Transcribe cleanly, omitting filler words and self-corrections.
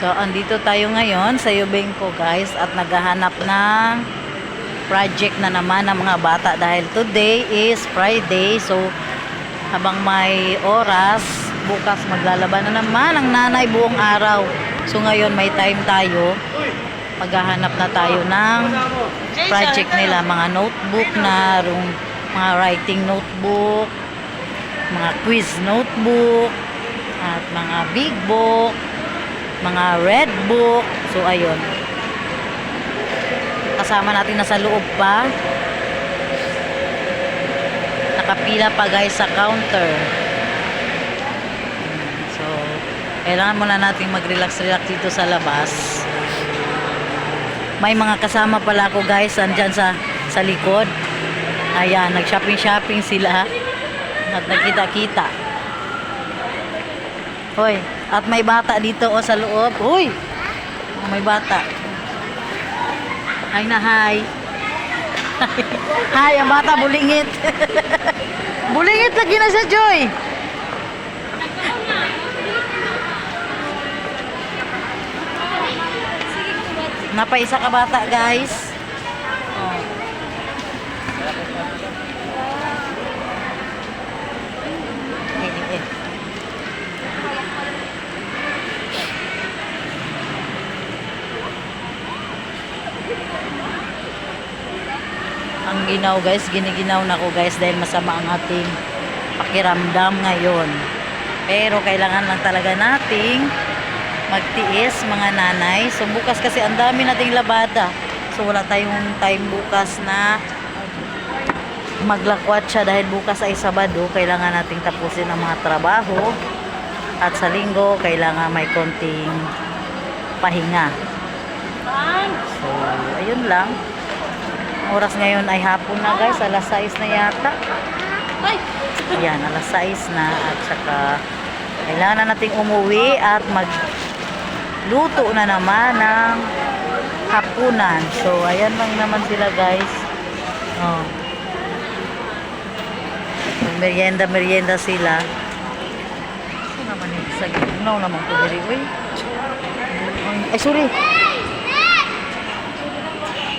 So, andito tayo ngayon sa Yubengco guys at naghahanap ng project na naman ng mga bata dahil today is Friday. So, habang may oras, bukas maglalaban na naman ang nanay buong araw. So, ngayon may time tayo. Maghahanap na tayo ng project nila. Mga notebook na, mga writing notebook, mga quiz notebook, at mga big book, mga red book. So, ayun. Kasama natin nasa loob pa. Nakapila pa guys sa counter. So, kailangan muna natin mag-relax-relax dito sa labas. May mga kasama pala ako guys, andyan sa likod. Ayan, nag-shopping-shopping sila. At nagkita-kita. Hoy, at may bata dito sa loob. Uy! May bata. Hi na hi. Hi, ang bata bulingit. Bulingit lagi na siya, Joy. Napaisa ka bata, guys. Oh. Ang ginaw guys, giniginaw na ko guys dahil masama ang ating pakiramdam ngayon. Pero kailangan lang talaga nating magtiis mga nanay. So bukas kasi ang dami nating labada. So wala tayong time bukas na maglakwat siya dahil bukas ay Sabado. Kailangan nating tapusin ang mga trabaho. At sa Linggo, kailangan may konting pahinga. So, ayun lang. Oras ngayon ay hapon na guys, alas 6 na yata. Ayan, alas 6 na at saka kailangan na nating umuwi at magluto na naman ng hapunan. So, ayan lang naman sila guys. Oh. Merienda sila. So naman yung sa ginaw naman ko diri. Uy. Ay, sorry.